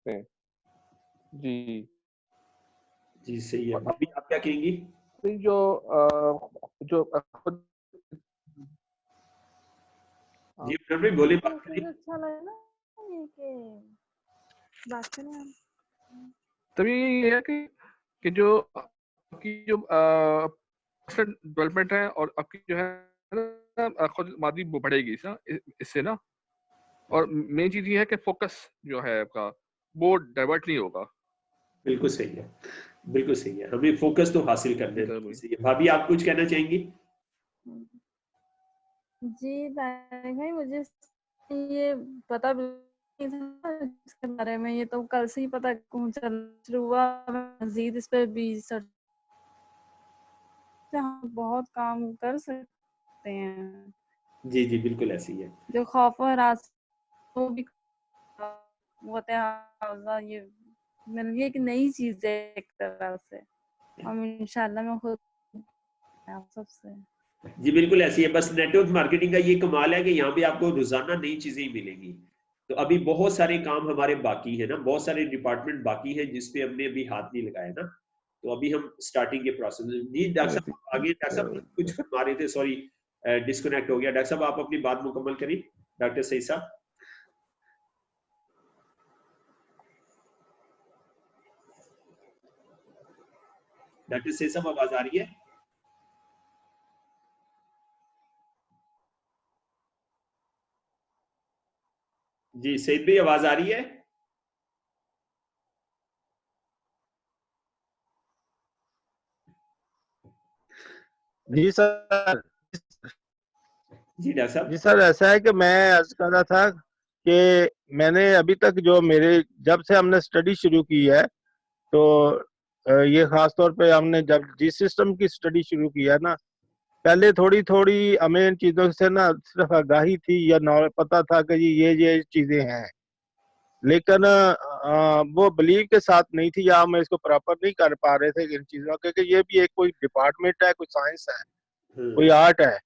सकते हैं। जी। जी, सही है। और भाभी आप क्या कहेंगी? जो जो खुद जी, हाँ, भाभी बोले, मुझे बात मैसेज करिए। अच्छा लगा ना ये कि बात करें हम। तभी ये है कि जो आपकी जो पर्सनल डेवलपमेंट है और आपकी जो है ना खुद मादी वो बढ़ेगी इससे ना। और मेन चीज़ ये है कि फ़ोकस जो है आपका वो डाइवर्ट नहीं होगा। बिल्कुल सही है, बिल्कुल सही है। हमें फ़ोकस तो हासिल करना है, बिल्कुल सही है। भाभी आप कुछ कहना चाहेंगी? जी, तारिक भाई मुझे ये पता भी नहीं था इसके बारे में, ये तो कल से ही पता चल हुआ। मज़ीद इस पे भी सर्च हम बहुत काम कर सकते हैं। जी, जी, बिल्कुल ऐसे ही है। जो खौफ और हरास वो भी ये मिल गई एक नई चीज़ है एक तरह से। हम इंशाल्लाह मैं खुद आप सबसे जी, बिल्कुल ऐसी है। बस नेटवर्क मार्केटिंग का ये कमाल है कि यहाँ पे आपको रोज़ाना नई चीज़ें ही मिलेंगी। तो अभी बहुत सारे काम हमारे बाकी हैं ना, बहुत सारे डिपार्टमेंट बाकी हैं जिस पे हमने अभी हाथ नहीं लगाया ना। तो अभी हम स्टार्टिंग के प्रोसेस में। जी, डॉक्टर साहब आगे, डॉक्टर साहब कुछ फरमा रहे थे, सॉरी डिस्कनेक्ट हो गया। डॉक्टर साहब आप अपनी बात मुकम्मल करिए, डॉक्टर सईद साहब। डॉक्टर सईद साहब आवाज़ आ रही है? जी, सईद भाई आवाज़ आ रही है? जी सर। जी, डॉक्टर साहब। जी सर, ऐसा है कि मैं अर्ज कर रहा था कि मैंने अभी तक जो मेरे जब से हमने स्टडी शुरू की है, तो ये खास तौर पे हमने जब जिस सिस्टम की स्टडी शुरू की है ना, पहले थोड़ी थोड़ी हमें इन चीज़ों से ना सिर्फ आगाही थी या पता था कि ये चीज़ें हैं, लेकिन वो बिलीव के साथ नहीं थी, या हम इसको प्रॉपर नहीं कर पा रहे थे इन चीज़ों, क्योंकि ये भी एक कोई डिपार्टमेंट है, कोई साइंस है, कोई आर्ट है।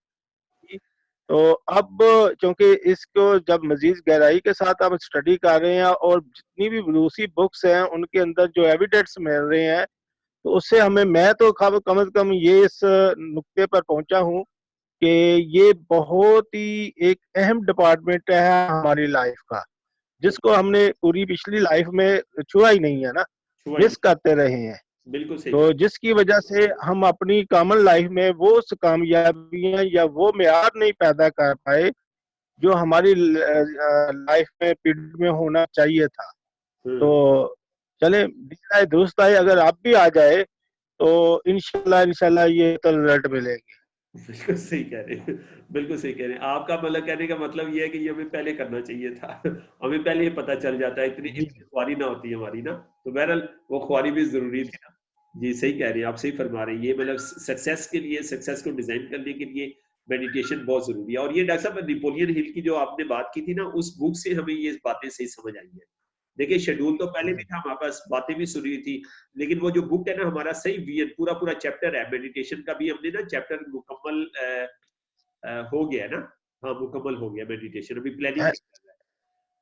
तो अब क्योंकि इसको जब मजीद गहराई के साथ हम स्टडी कर रहे हैं और जितनी भी रूसी बुक्स हैं उनके अंदर जो एविडेंस मिल रहे हैं, तो उससे हमें, मैं तो कम से कम ये इस नुक्ते पर पहुंचा हूँ कि ये बहुत ही एक अहम डिपार्टमेंट है हमारी लाइफ का, जिसको हमने पूरी पिछली लाइफ में छुआ ही नहीं है ना, मिस करते रहे हैं। बिल्कुल सही तो कहा। जिसकी वजह से हम अपनी कॉमन लाइफ में वो कामयाबियां या वो मेयार नहीं पैदा कर पाए जो हमारी लाइफ में पीरियड में होना चाहिए था। तो चले दिख आए दुरुस्त आए, अगर आप भी आ जाए तो इंशाल्लाह इंशाल्लाह ये तो रिजल्ट मिलेंगे। बिल्कुल सही कह रहे हैं, बिल्कुल सही कह रहे हैं। आपका मतलब कहने का मतलब ये है कि ये हमें पहले करना चाहिए था। हमें पहले ये पता चल जाता है, इतनी जी इतनी ख्वारी ना होती हमारी ना। तो बहरहाल वो ख्वारी भी ज़रूरी थी ना। जी, सही कह रहे हैं आप, सही फरमा रहे हैं। ये मतलब सक्सेस के लिए, सक्सेस को डिज़ाइन करने के लिए मेडिटेशन बहुत ज़रूरी है। और ये डॉक्टर साहब नेपोलियन हिल की जो आपने बात की थी ना, उस बुक से हमें ये बातें सही समझ आई हैं। देखिए शेड्यूल तो पहले भी था हमारे पास, बातें भी सुनी थी, लेकिन वो जो बुक है ना हमारा सही विजन, पूरा पूरा चैप्टर है मेडिटेशन का भी, हमने ना चैप्टर मुकम्मल हो गया है ना। हाँ, मुकम्मल हो गया मेडिटेशन, अभी प्लानिंग चल रहा है।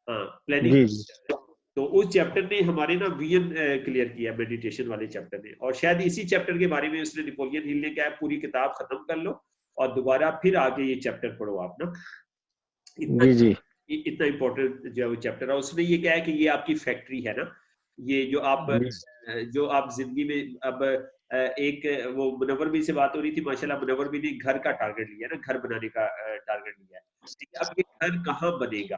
हाँ, प्लानिंग। जी जी तो उस चैप्टर ने हमारे ना विजन क्लियर किया, मेडिटेशन वाले चैप्टर ने। और शायद इसी चैप्टर के बारे में उसने, नेपोलियन हिल ने क्या है, पूरी किताब खत्म कर लो और दोबारा फिर आगे ये चैप्टर पढ़ो आप ना। इतना जी जी इतना इम्पोर्टेंट जो है वो चैप्टर है। उसमें ये क्या है कि ये आपकी फैक्ट्री है ना, ये जो आप जिंदगी में अब एक वो मुनव्वर भी से बात हो रही थी, माशाल्लाह मुनव्वर भी ने घर का टारगेट लिया ना, घर बनाने का टारगेट लिया है। ठीक है, अब ये घर कहाँ बनेगा,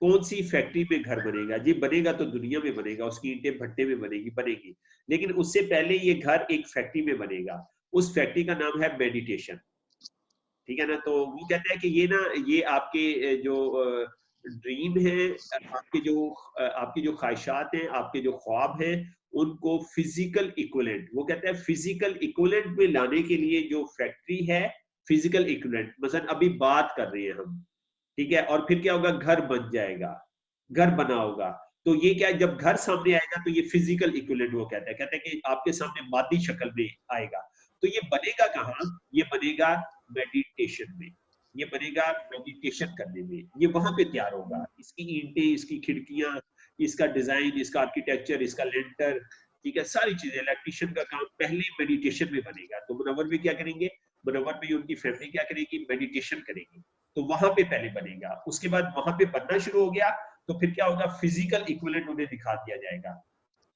कौन सी फैक्ट्री में घर बनेगा? जी, बनेगा तो दुनिया में बनेगा, उसकी ईंटें भट्टे में बनेगी, लेकिन उससे पहले ये घर एक फैक्ट्री में बनेगा। उस फैक्ट्री का नाम है मेडिटेशन। ठीक है ना। तो वो कहते हैं कि ये ना, ये आपके जो ड्रीम है, आपकी जो ख्वाहिशात हैं, आपके जो ख्वाब हैं, उनको फिजिकल इक्विवेलेंट, वो कहते हैं फिजिकल इक्विवेलेंट में लाने के लिए जो फैक्ट्री है, फिजिकल इक्विवेलेंट, मसलन अभी बात कर रहे हैं हम, ठीक है, और फिर क्या होगा, घर बन जाएगा, घर बना होगा। तो ये क्या है, जब घर सामने आएगा तो ये फिजिकल इक्विवेलेंट वो कहते हैं कि आपके सामने मादी शक्ल में आएगा। तो ये बनेगा कहाँ? ये बनेगा मेडिटेशन में, ये बनेगा मेडिटेशन करने में, ये वहां पे तैयार होगा। इसकी ईंटें, इसकी खिड़कियां, इसका डिजाइन, इसका आर्किटेक्चर, इसका लेंटर, ठीक है, सारी चीजें, इलेक्ट्रिशियन का काम पहले मेडिटेशन में बनेगा। तो मुनव्वर में क्या करेंगे, मुनव्वर में उनकी फैमिली क्या करेगी, मेडिटेशन करेगी, तो वहां पे पहले बनेगा। उसके बाद वहां पे बनना शुरू हो गया तो फिर क्या होगा, फिजिकल इक्विवेलेंट उन्हें दिखा दिया जाएगा,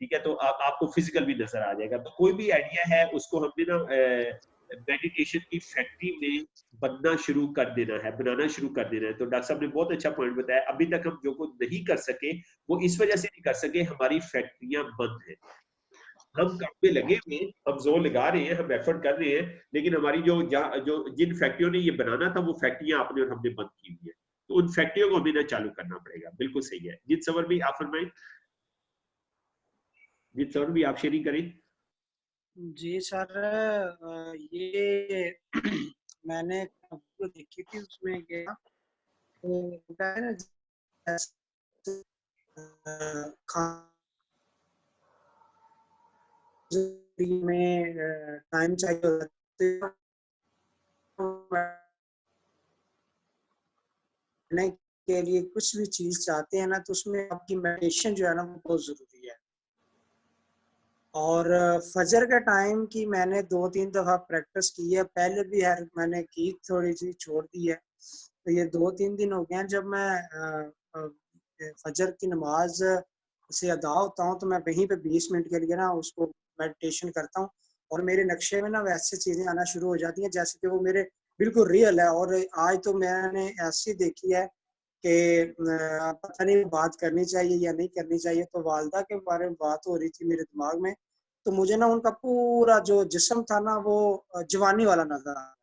ठीक है, तो आपको फिजिकल भी नजर आ जाएगा। तो कोई भी आइडिया है उसको हमने ना मेडिटेशन की फैक्ट्री में बनना शुरू कर देना है, बनाना शुरू कर देना है। तो डॉक्टर साहब ने बहुत अच्छा पॉइंट बताया, अभी तक हम जो कुछ नहीं कर सके वो इस वजह से नहीं कर सके, हमारी फैक्ट्रियां बंद है। हम काम पे लगे हुए, हम जोर लगा रहे हैं, हम एफर्ट कर रहे हैं, लेकिन हमारी जो जिन फैक्ट्रियों ने ये बनाना था वो फैक्ट्रियां आपने और हमने बंद की हुई है, तो उन फैक्ट्रियों को हमें ना चालू करना पड़ेगा। बिल्कुल सही है। जीत सवर भी आप फरमाएं, जीत सवर भी आप शेयरिंग करें। जी सर, ये मैंने वीडियो देखी थी, उसमें गया में टाइम चाहिए के लिए, कुछ भी चीज चाहते हैं ना, तो उसमें आपकी मेडिटेशन जो है ना वो बहुत जरूरी है। और फजर के टाइम की मैंने 2-3 दफा प्रैक्टिस की है, पहले भी है मैंने की, थोड़ी सी छोड़ दी है। तो ये 2-3 दिन हो गए हैं, जब मैं फजर की नमाज से अदा होता हूँ तो मैं वहीं पे 20 मिनट के लिए ना उसको मेडिटेशन करता हूँ, और मेरे नक्शे में ना वैसे चीजें आना शुरू हो जाती हैं जैसे कि वो मेरे बिल्कुल रियल है। और आज तो मैंने ऐसी देखी है कि पता नहीं बात करनी चाहिए या नहीं करनी चाहिए, तो वालदा के बारे में बात हो रही थी मेरे दिमाग में, तो मुझे ना उनका पूरा जो जिस्म था ना वो जवानी वाला नजर आया।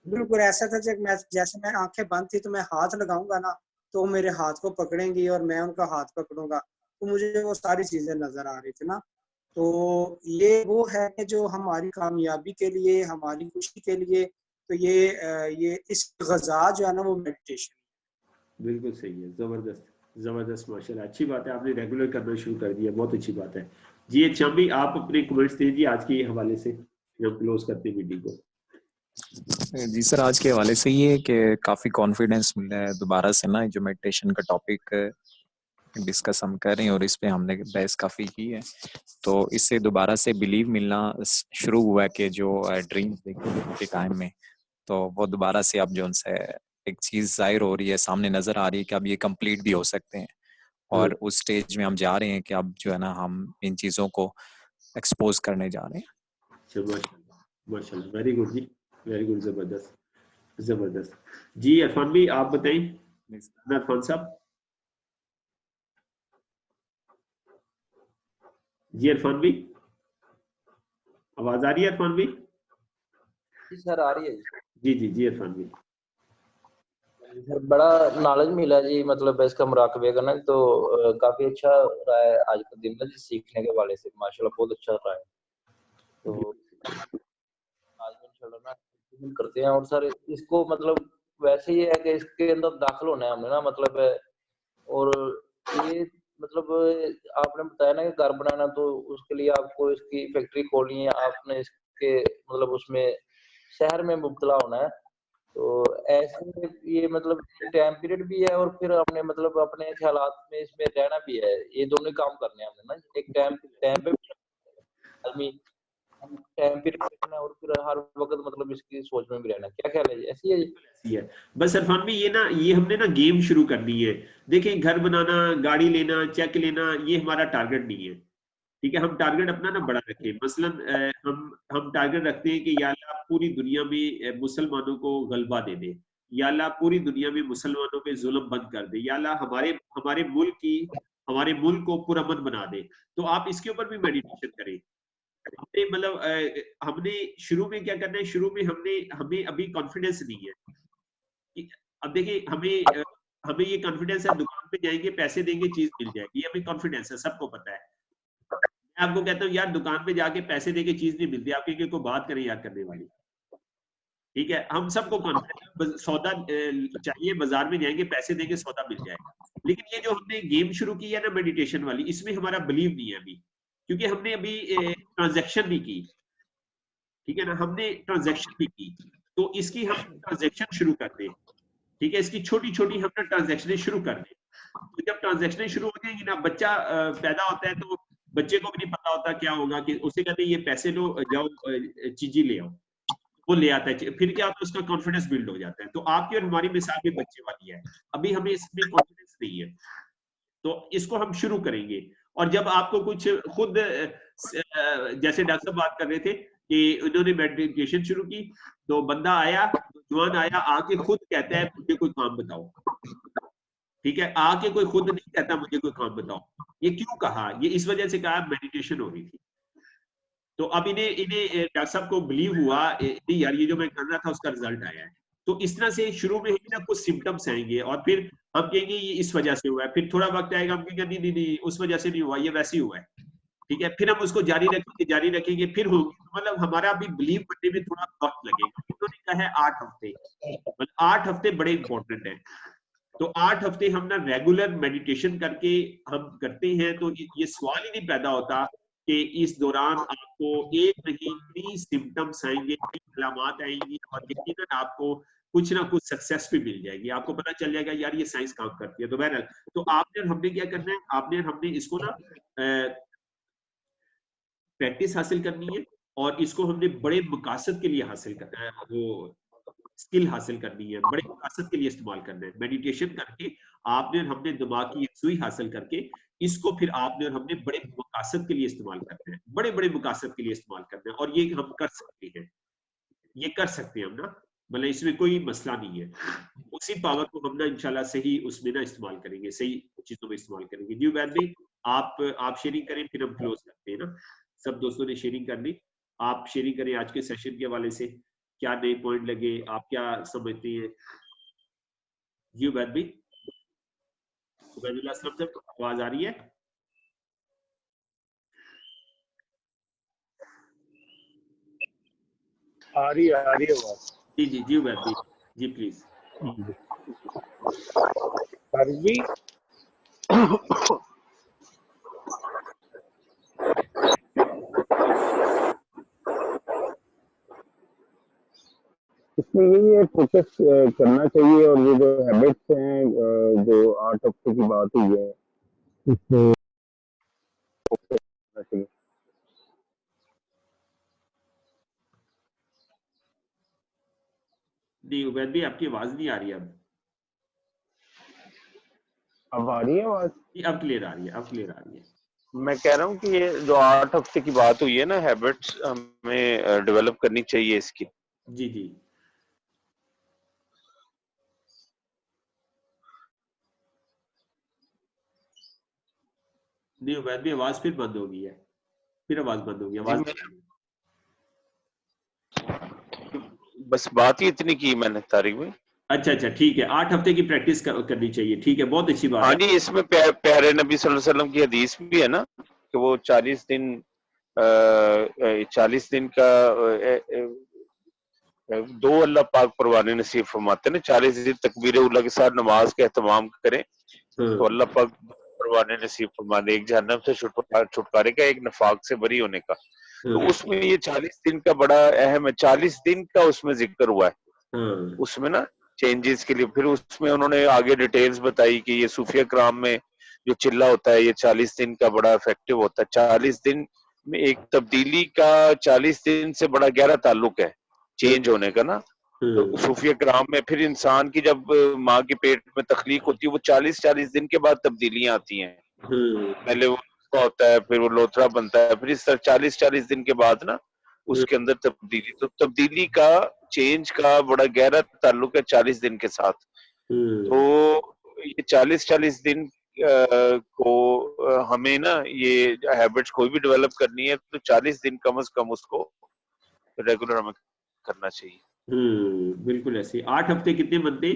बिल्कुल ऐसा था जैसे मैं आंखें बंद थी तो मैं हाथ लगाऊंगा ना तो वो मेरे हाथ को पकड़ेंगी और मैं उनका हाथ पकड़ूंगा, तो मुझे वो सारी चीजें नजर आ रही थी ना। तो ये वो है कि जो हमारी कामयाबी के लिए, हमारी खुशी के लिए, तो ये इस गज़ा जो है ना वो मेडिटेशन। बिल्कुल सही है, जबरदस्त जबरदस्त, माशाल्लाह, अच्छी बात है, आपने रेगुलर करना शुरू कर दिया, बहुत अच्छी बात है। जी अच्छा भी आप अपने कमेंट्स दीजिए आज के हवाले से, हम क्लोज करते हैं वीडियो को। जी सर, आज के हवाले से ये है कि काफ़ी कॉन्फिडेंस मिल रहा है दोबारा से ना, जो मेडिटेशन का टॉपिक डिस्कस हम कर रहे हैं और इस पे हमने बहस काफ़ी की है, तो इससे दोबारा से बिलीव मिलना शुरू हुआ है कि जो ड्रीम्स देखे के टाइम में, तो वो दोबारा से अब जो उनसे एक चीज़ जाहिर हो रही है, सामने नज़र आ रही है कि अब ये कंप्लीट भी हो सकते हैं, और उस स्टेज में हम जा रहे हैं कि अब जो है ना हम इन चीज़ों को एक्सपोज करने जा रहे हैं। माशाल्लाह, वेरी गुड जी, वेरी गुड, जबरदस्त जबरदस्त। जी अरफान भी आप बताएं, अरफान साहब। जी अरफान भी, आवाज आ रही है अरफान भी? जी सर आ रही है जी जी जी अरफान भी। सर बड़ा नॉलेज मिला जी, मतलब इसका मुराकबे करना तो काफी अच्छा रहा है आज का दिन ना जी, सीखने के वाले से माशाल्लाह बहुत अच्छा रहा है। तो आज इंशाल्लाह ना करते हैं, और सर इसको मतलब वैसे ही है कि इसके अंदर दाखिल होना है हमने ना, मतलब और ये मतलब आपने बताया ना कि घर बनाना, तो उसके लिए आपको इसकी फैक्ट्री खोलनी है, आपने इसके मतलब उसमें शहर में मुब्तला होना है, तो ऐसे में ये मतलब टाइम पीरियड भी है और फिर हमने मतलब अपने ख्यालात में इसमें रहना भी है, ये दोनों ही काम करने हैं हमने ना। एक टाइम पे आदमी टाइम पीरियड करना है और फिर हर वक्त मतलब इसकी सोच में भी रहना। क्या ख्याल है जी, ऐसी है जी? बस अरफान भी ये हमने ना गेम शुरू करनी है। देखिए घर बनाना, गाड़ी लेना, चेक लेना, ये हमारा टारगेट नहीं है, ठीक है। हम टारगेट अपना ना बड़ा रखें। मसलन हम टारगेट रखते हैं कि या अल्लाह पूरी दुनिया में मुसलमानों को गलबा दे दे, या अल्लाह पूरी दुनिया में मुसलमानों पे जुल्म बंद कर दे, या अल्लाह हमारे मुल्क को पुरअमन बना दे। तो आप इसके ऊपर भी मेडिटेशन करें। हमने शुरू में क्या करना है, शुरू में हमें अभी कॉन्फिडेंस नहीं है। अब देखिए हमें ये कॉन्फिडेंस है, दुकान पे जाएंगे, पैसे देंगे, चीज मिल जाएगी, ये हमें कॉन्फिडेंस है, सबको पता है। मैं आपको कहता हूँ यार दुकान पे जाके पैसे देके चीज नहीं मिलती, आप कहेंगे कोई बात करें यार करने वाली, ठीक है। हम सबको कॉन्फिडेंस, सौदा चाहिए, बाजार में जाएंगे, पैसे देंगे, सौदा मिल जाएगा। लेकिन ये जो हमने गेम शुरू की है ना मेडिटेशन वाली, इसमें हमारा बिलीव नहीं है अभी, क्योंकि हमने अभी ट्रांजैक्शन नहीं की, ठीक है ना, हमने ट्रांजैक्शन नहीं की। तो इसकी हम ट्रांजैक्शन शुरू कर दें, ठीक है, इसकी छोटी छोटी हम ट्रांजैक्शन शुरू कर दें। तो जब ट्रांजैक्शन शुरू हो जाएंगी ना, बच्चा पैदा होता है तो बच्चे को भी नहीं पता होता क्या होगा, कि उसे कहते हैं ये पैसे लो, जाओ चीजें ले आओ, वो ले आता है, फिर क्या होता है, उसका कॉन्फिडेंस बिल्ड हो जाता है। तो आपकी और हमारी मिसाल भी बच्चे वाली है, अभी हमें इसमें कॉन्फिडेंस नहीं है, तो इसको हम शुरू करेंगे। और जब आपको कुछ खुद जैसे डॉक्टर साहब बात कर रहे थे कि उन्होंने मेडिटेशन शुरू की, तो बंदा आया, जवान आया, आके खुद कहता है मुझे कोई काम बताओ, ठीक है, आके कोई खुद नहीं कहता मुझे कोई काम बताओ। ये क्यों कहा? ये इस वजह से कहा मेडिटेशन हो रही थी। तो अब इन्हें डॉक्टर साहब को बिलीव हुआ यार ये जो मैं कर रहा था उसका रिजल्ट आया है। तो इस तरह से शुरू में ही ना कुछ सिम्टम्स आएंगे और फिर हम कहेंगे ये इस वजह से हुआ है, फिर थोड़ा वक्त आएगा हम कहेंगे नहीं नहीं नहीं उस वजह से नहीं हुआ, ये वैसे ही हुआ है, ठीक है, फिर हम उसको जारी रखेंगे, फिर होगी। मतलब हमारा अभी बिलीव करने में थोड़ा वक्त लगेगा। उन्होंने कहा है 8 हफ्ते, मतलब 8 हफ्ते बड़े इंपॉर्टेंट है। तो 8 हफ्ते हम ना रेगुलर मेडिटेशन करके हम करते हैं, तो ये सवाल ही नहीं पैदा होता कि इस दौरान आपको एक नहीं 30 सिम्टम्स आएंगे, 30 अलामात आएंगी, और यकीनन आपको कुछ ना कुछ सक्सेस भी मिल जाएगी, आपको पता चल जाएगा यार ये साइंस काम करती है। तो बहरहाल, तो आपने और हमने क्या करना है, आपने और हमने इसको ना प्रैक्टिस हासिल करनी है, और इसको हमने बड़े मकासद के लिए हासिल करना है, वो स्किल हासिल करनी है, बड़े मकासद के लिए इस्तेमाल करना है। मेडिटेशन करके आपने और हमने दिमाग की एक सुई हासिल करके इसको फिर आपने और हमने बड़े मकासद के लिए इस्तेमाल करना है, बड़े बड़े मकासद के लिए इस्तेमाल करना है, और ये हम कर सकते हैं, ये कर सकते हैं हम ना, मतलब इसमें कोई मसला नहीं है। उसी पावर को हम ना इंशाल्लाह सही उसमें ना इस्तेमाल करेंगे, सही चीजों में इस्तेमाल करेंगे। जी वैद भाई, आप शेयरिंग करें, फिर हम क्लोज करते हैं ना। सब दोस्तों ने शेयरिंग कर ली, आप शेयरिंग करें आज के सेशन के हवाले से, क्या नए पॉइंट लगे, आप क्या समझते हैं? जी वैद भाई, उबैदुल्लाह अस्लम साहब, आवाज आ रही है? आ रही है आवाज। जी जी जी वैद भाई, जी प्लीज। भी इसमें यही है, फोकस करना चाहिए, और ये जो हैबिट्स हैं जो 8 हफ्ते की बात हुई है, इसमें फोकस करना चाहिए। नहीं उबैद भाई, आपकी आवाज नहीं आ रही है अब आ रही है आवाज? अब क्लियर आ रही है, अब क्लियर आ रही है। मैं कह रहा हूँ कि ये जो 8 हफ्ते की बात हुई है ना, हैबिट्स हमें डेवलप करनी चाहिए इसकी। जी जी, नहीं उबैद भाई आवाज फिर बंद हो गई है, फिर आवाज बंद हो गई, आवाज बस बात ही इतनी की मैंने तारिक भाई। अच्छा अच्छा ठीक है, 8 हफ्ते की प्रैक्टिस करनी चाहिए, ठीक है, बहुत अच्छी बात हाँ है। जी, इसमें प्यारे नबी सल्लल्लाहु अलैहि वसल्लम की हदीस भी है ना कि वो 40 दिन 40 दिन का दो अल्लाह पाक परवाने नसीब फरमाते हैं। 40 दिन तकबीर उला के साथ नमाज का एहतमाम करें तो अल्लाह पाक परवाने नसीब फरमा दे, एक जहन्नम से छुटकारे का, एक नफाक से बरी होने का। तो उसमें ये 40 दिन का बड़ा अहम है, 40 दिन का उसमें जिक्र हुआ है उसमें ना चेंजेस के लिए। फिर उसमें उन्होंने आगे डिटेल्स बताई कि ये सूफिया कराम में जो चिल्ला होता है ये 40 दिन का बड़ा इफेक्टिव होता है। 40 दिन में एक तब्दीली का 40 दिन से बड़ा गहरा ताल्लुक है चेंज होने का ना। तो सूफिया कराम में फिर इंसान की जब माँ के पेट में तखलीक होती है वो 40 दिन के बाद तब्दीलियां आती हैं। पहले वो होता है, फिर वो लोथड़ा बनता है, फिर इस तरह 40 दिन के बाद ना उसके अंदर तब्दीली। तो तब्दीली का, चेंज का बड़ा गहरा ताल्लुक है 40 दिन के साथ। तो ये 40 दिन को हमें ना ये हैबिट्स कोई भी डेवलप करनी है तो 40 दिन कम से कम उसको रेगुलर हमें करना चाहिए। बिल्कुल ऐसे। 8 हफ्ते कितने बनते?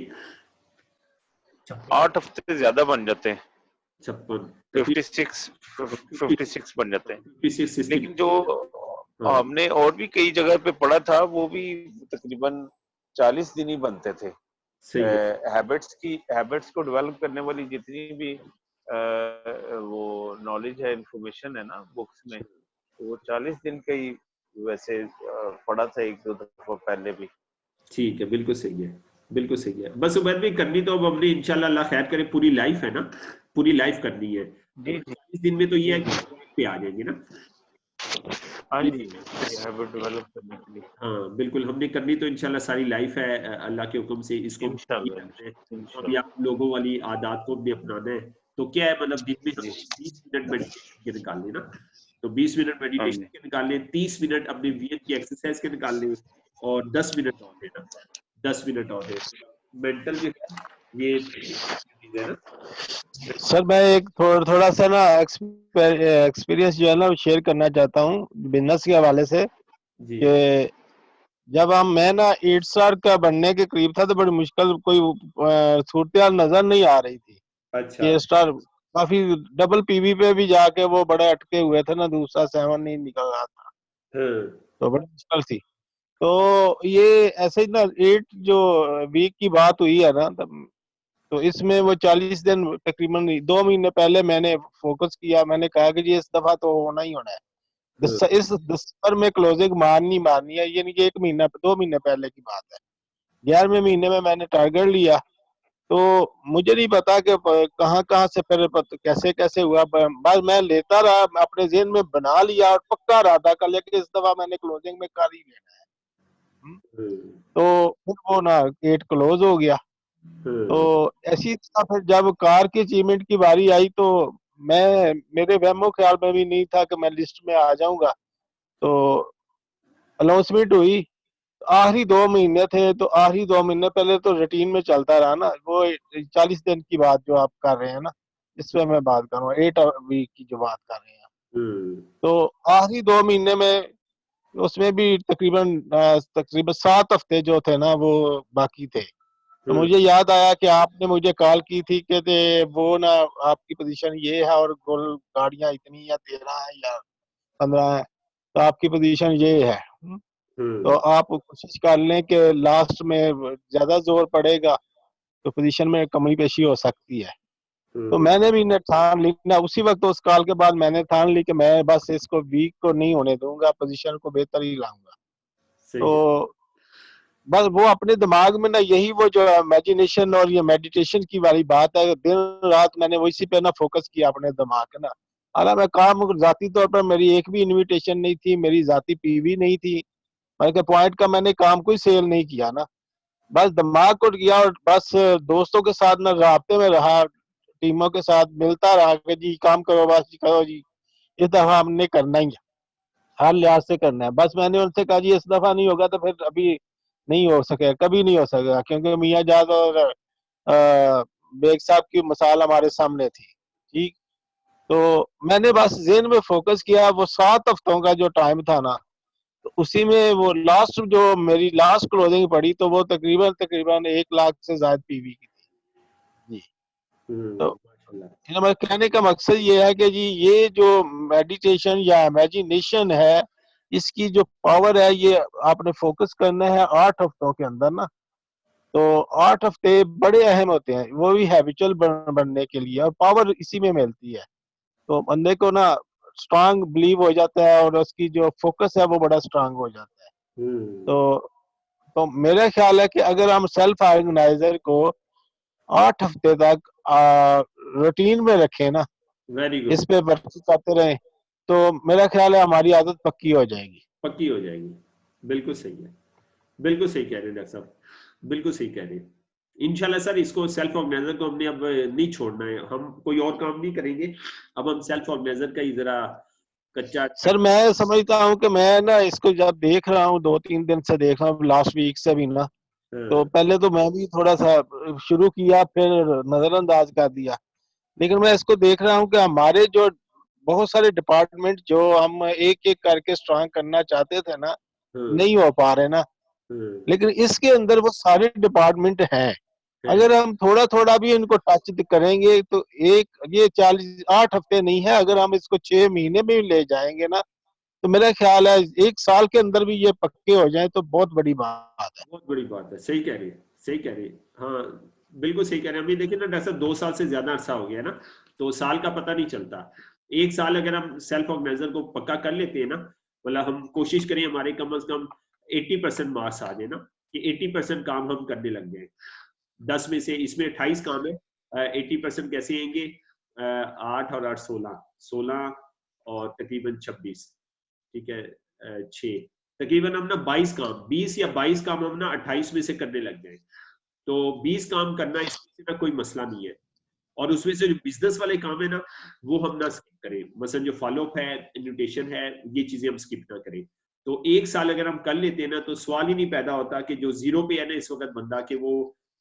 8 हफ्ते ज्यादा बन जाते हैं, 56 56 बन जाते हैं। 56 लेकिन जो हमने और भी कई जगह पे पढ़ा था वो भी तकरीबन 40 दिन ही बनते थे। हैबिट्स को डेवलप करने वाली जितनी भी वो नॉलेज है, इंफॉर्मेशन है ना बुक्स में, वो 40 दिन का ही वैसे पढ़ा था एक दो दफा पहले भी। ठीक है, बिल्कुल सही है। बिल्कुल सही है। बस उम्मीद भी करनी तो अब हमने इंशाल्लाह अल्लाह खैर करे, पूरी लाइफ है ना, पूरी लाइफ करनी है। जी जी 40 दिन में तो ये है जी कि पे आ जाएंगे ना। हाँ जी, हैबिट डेवलप करने के लिए हाँ बिल्कुल, हमने करनी तो इंशाल्लाह सारी लाइफ है, अल्लाह के हुक्म से इसको इंशाल्लाह करना है। तो अभी इंशाल्लाह। आप लोगों वाली आदत को भी अपनाना है। तो क्या है, मतलब दिन में हम जी 20 मिनट मेडिटेशन के निकाल लें ना, तो 20 मिनट हाँ मेडिटेशन जी के निकाल लें, 30 मिनट अपने वीएन की एक्सरसाइज के निकाल लें, और 10 मिनट और लेना, 10 मिनट और लें। मेंटल जो है ये चीज है ना। सर, मैं एक थोड़ा सा ना एक्सपीरियंस जो है ना शेयर करना चाहता हूँ बिजनेस के हवाले से जी कि जब मैं ना 8 स्टार का बनने के करीब था तो बड़ी मुश्किल कोई सूरत नजर नहीं आ रही थी अच्छा। कि स्टार काफी डबल पीवी पे भी जाके वो बड़े अटके हुए थे ना, दूसरा 7 नहीं निकल रहा था, हाँ तो बड़ी मुश्किल थी। तो ये ऐसे ही ना 8 जो वीक की बात हुई है ना, तब तो इसमें वो 40 दिन तकरीबन 2 महीने पहले मैंने फोकस किया, मैंने कहा कि जी इस दफा तो होना ही होना है, हाँ इस दिसंबर में क्लोजिंग मारनी है, ये नहीं कि 1 महीना 2 महीने पहले की बात है। 11वें महीने में मैंने टारगेट लिया, तो मुझे नहीं पता कि कहाँ कहाँ से फिर कैसे कैसे हुआ, बस मैं लेता रहा, अपने जेहन में बना लिया और पक्का रहा था कल कि इस दफा मैंने क्लोजिंग में कर ही लेना है। तो फिर वो ना 8 क्लोज हो गया। तो हाँ ऐसी तरह फिर जब कार की अचीवमेंट की बारी आई तो मैं मेरे वहमो ख्याल में भी नहीं था कि मैं लिस्ट में आ जाऊंगा। तो अनाउंसमेंट हुई, आखिरी 2 महीने थे, तो आखिरी 2 महीने पहले तो रूटीन में चलता रहा ना, वो 40 दिन की बात जो आप कर रहे हैं ना, इस पे मैं बात कर रहा हूँ, 8 वीक की जो बात कर रहे हैं। तो आखिरी 2 महीने में उसमें भी तकरीबन 7 हफ्ते जो थे ना वो बाकी थे। तो मुझे याद आया कि आपने मुझे कॉल की थी कि वो ना आपकी पोजीशन ये है और गोल गाड़ियां इतनी या 13 है या 15 है, तो आपकी पोजीशन ये है। तो आप कोशिश कर लें कि लास्ट में ज्यादा जोर पड़ेगा तो पोजीशन में कमी पेशी हो सकती है। तो मैंने भी ठान ली ना, उसी वक्त उस कॉल के बाद मैंने ठान ली कि मैं बस इसको वीक को नहीं होने दूंगा, पोजीशन को बेहतर ही लाऊंगा। सही है। तो बस वो अपने दिमाग में ना यही वो जो इमेजिनेशन और ये मेडिटेशन की वाली बात है, दिन रात मैंने इसी पे ना फोकस किया अपने दिमाग का ना। हालांकि मैं काम जाती तौर पर मेरी एक भी इनविटेशन नहीं थी, मेरी जाती पीवी नहीं थी, मतलब पॉइंट का मैंने काम कोई सेल नहीं किया ना, बस दिमाग को किया और बस दोस्तों के साथ ना राब्ते में रहा, टीमों के साथ मिलता रहा कि जी काम करो, बस जी करो जी, इस दफा हमने करना ही है, हर लिहाज से करना है। बस मैंने उनसे कहा जी इस दफा नहीं होगा तो फिर अभी नहीं हो सके, कभी नहीं हो सकेगा, क्योंकि मियाँ जाद और बेग साहब की मिसाल हमारे सामने थी। ठीक, तो मैंने बस जेहन में फोकस किया, वो 7 हफ्तों का जो टाइम था ना, तो उसी में वो लास्ट जो मेरी लास्ट क्लोजिंग पड़ी तो वो तकरीबन तकरीबन 1 लाख से ज्यादा पीवी की थी जी। तो माशाल्लाह। मेरा कहने का मकसद ये है कि जी ये जो मेडिटेशन या इमेजिनेशन है, इसकी जो पावर है ये आपने फोकस करना है 8 हफ्तों के अंदर ना। तो 8 हफ्ते बड़े अहम होते हैं, वो भी हैबिचुअल बनने के लिए, और पावर इसी में मिलती है। तो बंदे को ना स्ट्रांग बिलीव हो जाता है और उसकी जो फोकस है वो बड़ा स्ट्रांग हो जाता है। तो मेरा ख्याल है कि अगर हम सेल्फ ऑर्गेनाइजर को 8 हफ्ते तक रूटीन में रखें ना, वेरी इस गुड। पे वर्क करते रहें, तो मेरा ख्याल है हमारी आदत पक्की हो जाएगी। पक्की हो जाएगी। बिल्कुल सही है, बिल्कुल सही कह रहे हैं डॉक्टर साहब, बिल्कुल सही कह रहे हैं। इंशाल्लाह सर इसको सेल्फ ऑर्गेनाइजर को हमने अब नहीं छोड़ना है, हम कोई और काम नहीं करेंगे, अब हम सेल्फ ऑर्गेनाइजर का ही जरा कच्चा सर मैं समझता हूँ कि मैं ना इसको जब देख रहा हूँ, 2-3 दिन से देख रहा हूँ, लास्ट वीक से भी ना, तो पहले तो मैं भी थोड़ा सा शुरू किया फिर नजरअंदाज कर दिया, लेकिन मैं इसको देख रहा हूँ कि हमारे जो बहुत सारे डिपार्टमेंट जो हम एक एक करके स्ट्रांग करना चाहते थे ना, नहीं हो पा रहे ना, लेकिन इसके अंदर वो सारे डिपार्टमेंट हैं। अगर हम थोड़ा थोड़ा भी इनको टच करेंगे तो एक ये 8 हफ्ते नहीं है, अगर हम इसको 6 महीने में ले जाएंगे ना, तो मेरा ख्याल है 1 साल के अंदर भी ये पक्के हो जाए तो बहुत बड़ी बात है। बहुत बड़ी बात है। सही कह रही है, सही कह रही है। हाँ बिल्कुल सही कह रहे हैं। अभी देखिए ना डॉक्टर 2 साल से ज्यादा अरसा हो गया ना, तो साल का पता नहीं चलता। 1 साल अगर हम सेल्फ ऑर्गेनाइजर को पक्का कर लेते हैं ना, मतलब हम कोशिश करें हमारे कम से कम 80% मार्क्स आ जाए ना, कि 80% काम हम करने लग गए। 10 में से इसमें 28 काम है, 80% कैसे आएंगे? 8 और 8 16 और तकरीबन 26, ठीक है, 6 तकरीबन हम ना 22 काम, 20 या 22 काम हम ना 28 में से करने लग गए। तो 20 काम करना इसमें कोई मसला नहीं है, और उसमें से जो बिजनेस वाले काम है ना वो हम ना स्किप करें। मसलन जो फॉलोअप है, एन्यूटेशन है, ये चीजें हम स्किप ना करें। तो 1 साल अगर हम कर लेते हैं ना तो सवाल ही नहीं पैदा होता कि जो जीरो पे है ना इस वक्त बंदा के वो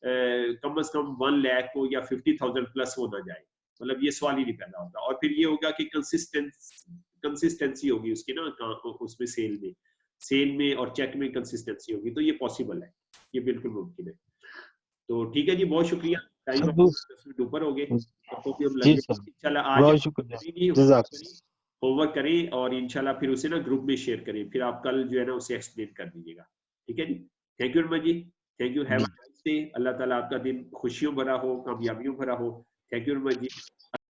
कम से कम 1 लाख को या 50,000 प्लस हो ना जाए, मतलब ये सवाल ही नहीं पैदा होता। और फिर ये होगा कि कंसिस्टेंसी होगी उसकी ना उसमें सेल में और चेक में कंसिस्टेंसी होगी, तो ये पॉसिबल है, ये बिल्कुल मुमकिन है। तो ठीक है जी, बहुत शुक्रिया, टाइम 10 मिनट ऊपर हो गए, तो भी हम लग गए इंशाल्लाह। आज बहुत शुक्रिया, होमवर्क करें और इंशाल्लाह फिर उसे ना ग्रुप में शेयर करें, फिर आप कल जो है ना उसे एक्सप्लेन कर दीजिएगा, ठीक है जी। Thank you Ahmad ji, thank you, have a nice day. Allah ताला आपका दिन खुशियों भरा हो, कामयाबियों भरा हो। Thank you Ahmad ji.